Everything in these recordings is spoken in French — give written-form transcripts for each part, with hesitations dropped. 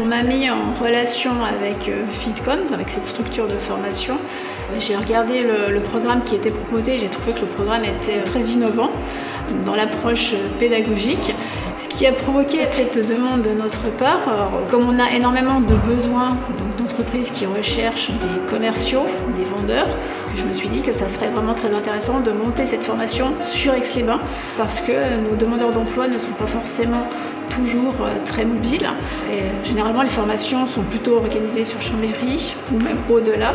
On m'a mis en relation avec Fitcom, avec cette structure de formation. J'ai regardé le programme qui était proposé et j'ai trouvé que le programme était très innovant dans l'approche pédagogique. Ce qui a provoqué cette demande de notre part, comme on a énormément de besoins d'entreprises qui recherchent des commerciaux, des vendeurs, je me suis dit que ça serait vraiment très intéressant de monter cette formation sur Aix-les-Bains parce que nos demandeurs d'emploi ne sont pas forcément toujours très mobiles. Et généralement, les formations sont plutôt organisées sur Chambéry ou même au-delà.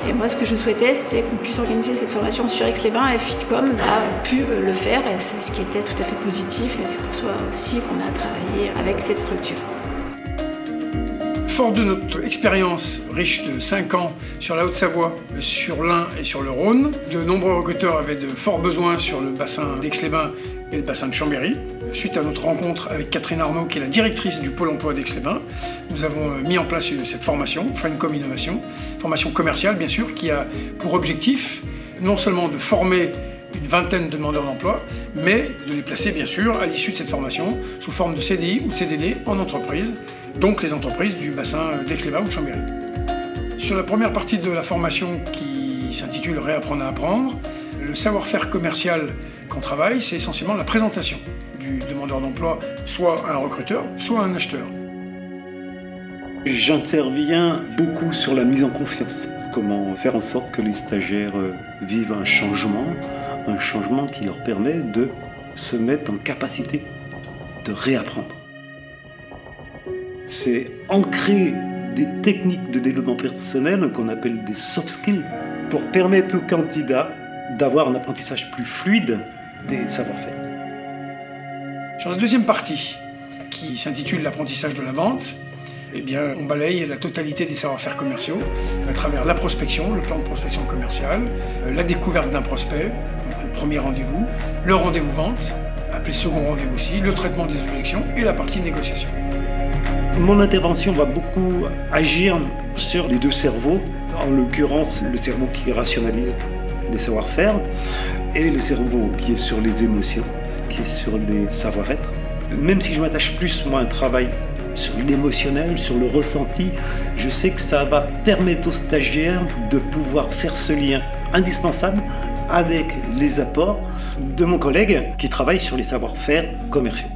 Et moi, ce que je souhaitais, c'est qu'on puisse organiser cette formation sur Aix-les-Bains et Fitcom a pu le faire et c'est ce qui était tout à fait positif et c'est pour ça aussi qu'on a travaillé avec cette structure. Fort de notre expérience riche de 5 ans sur la Haute-Savoie, sur l'Ain et sur le Rhône, de nombreux recruteurs avaient de forts besoins sur le bassin d'Aix-les-Bains et le bassin de Chambéry. Suite à notre rencontre avec Catherine Arnaud, qui est la directrice du Pôle emploi d'Aix-les-Bains, nous avons mis en place cette formation, Fitcom Innovation, formation commerciale bien sûr, qui a pour objectif non seulement de former une vingtaine de demandeurs d'emploi, mais de les placer bien sûr à l'issue de cette formation sous forme de CDI ou de CDD en entreprise, donc les entreprises du bassin d'Aix-les-Bains ou de Chambéry. Sur la première partie de la formation qui s'intitule Réapprendre à apprendre, le savoir-faire commercial qu'on travaille, c'est essentiellement la présentation du demandeur d'emploi, soit à un recruteur, soit à un acheteur. J'interviens beaucoup sur la mise en confiance. Comment faire en sorte que les stagiaires vivent un changement qui leur permet de se mettre en capacité de réapprendre. C'est ancrer des techniques de développement personnel qu'on appelle des soft skills pour permettre aux candidats d'avoir un apprentissage plus fluide des savoir-faire. Sur la deuxième partie, qui s'intitule l'apprentissage de la vente, eh bien, on balaye la totalité des savoir-faire commerciaux à travers la prospection, le plan de prospection commerciale, la découverte d'un prospect, donc le premier rendez-vous, le rendez-vous vente, appelé second rendez-vous aussi, le traitement des objections et la partie négociation. Mon intervention va beaucoup agir sur les deux cerveaux, en l'occurrence le cerveau qui rationalise les savoir-faire et le cerveau qui est sur les émotions, qui est sur les savoir-être. Même si je m'attache plus moi à un travail sur l'émotionnel, sur le ressenti, je sais que ça va permettre aux stagiaires de pouvoir faire ce lien indispensable avec les apports de mon collègue qui travaille sur les savoir-faire commerciaux.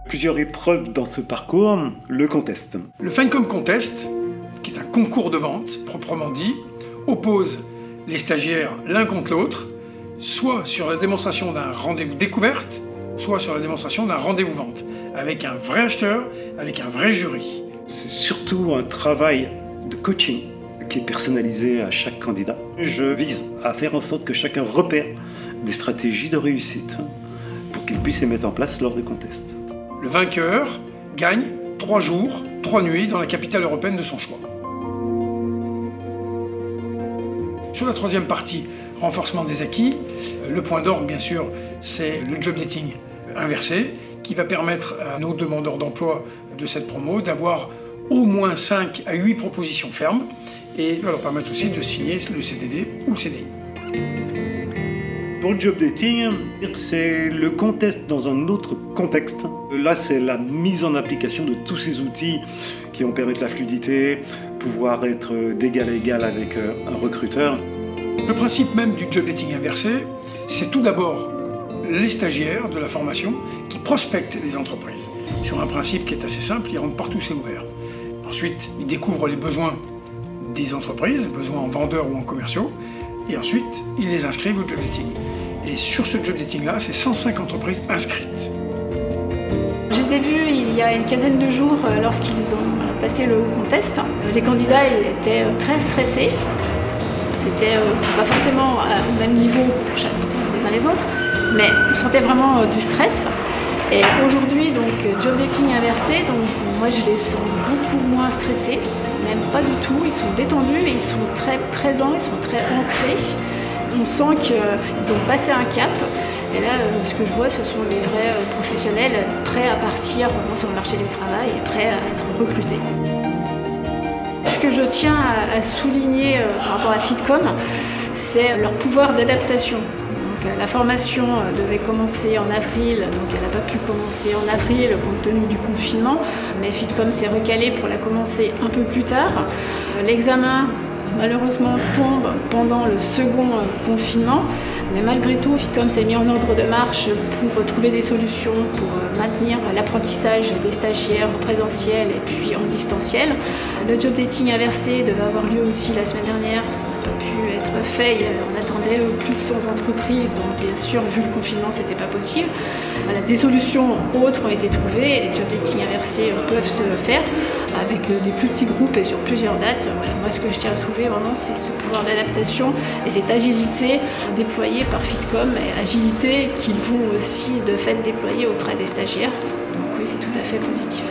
Plusieurs épreuves dans ce parcours, le contest. Le Fitcom Contest, qui est un concours de vente proprement dit, oppose les stagiaires l'un contre l'autre, soit sur la démonstration d'un rendez-vous découverte, soit sur la démonstration d'un rendez-vous vente, avec un vrai acheteur, avec un vrai jury. C'est surtout un travail de coaching qui est personnalisé à chaque candidat. Je vise à faire en sorte que chacun repère des stratégies de réussite pour qu'il puisse les mettre en place lors des contests. Le vainqueur gagne 3 jours, 3 nuits dans la capitale européenne de son choix. Sur la troisième partie, renforcement des acquis, le point d'orgue, bien sûr, c'est le job dating inversé, qui va permettre à nos demandeurs d'emploi de cette promo d'avoir au moins 5 à 8 propositions fermes et va leur permettre aussi de signer le CDD ou le CDI. Pour le job dating, c'est le contest dans un autre contexte. Là, c'est la mise en application de tous ces outils qui vont permettre la fluidité, pouvoir être d'égal à égal avec un recruteur. Le principe même du job dating inversé, c'est tout d'abord les stagiaires de la formation qui prospectent les entreprises. Sur un principe qui est assez simple, ils rentrent partout, c'est ouvert. Ensuite, ils découvrent les besoins des entreprises, besoins en vendeurs ou en commerciaux, et ensuite, ils les inscrivent au job dating. Et sur ce job dating-là, c'est 105 entreprises inscrites. Je les ai vus il y a une quinzaine de jours lorsqu'ils ont passé le contest. Les candidats étaient très stressés. C'était pas forcément au même niveau pour les uns les autres, mais ils sentaient vraiment du stress. Et aujourd'hui, donc, job dating inversé, donc moi je les sens beaucoup moins stressés, même pas du tout. Ils sont détendus, ils sont très présents, ils sont très ancrés. On sent qu'ils ont passé un cap. Et là, ce que je vois, ce sont des vrais professionnels prêts à partir sur le marché du travail et prêts à être recrutés. Ce que je tiens à souligner par rapport à Fitcom, c'est leur pouvoir d'adaptation. Donc, la formation devait commencer en avril, donc elle n'a pas pu commencer en avril compte tenu du confinement, mais Fitcom s'est recalé pour la commencer un peu plus tard. L'examen malheureusement tombe pendant le second confinement, mais malgré tout, Fitcom s'est mis en ordre de marche pour trouver des solutions pour maintenir l'apprentissage des stagiaires en présentiel et puis en distanciel. Le job dating inversé devait avoir lieu aussi la semaine dernière, ça n'a pas pu être fait, on attendait plus de 100 entreprises, donc bien sûr, vu le confinement, c'était pas possible. Voilà, des solutions autres ont été trouvées et les job dating inversés peuvent se faire avec des plus petits groupes et sur plusieurs dates. Voilà, moi, ce que je tiens à soulever vraiment, c'est ce pouvoir d'adaptation et cette agilité déployée par Fitcom, et agilité qu'ils vont aussi de fait déployer auprès des stagiaires. Donc oui, c'est tout à fait positif.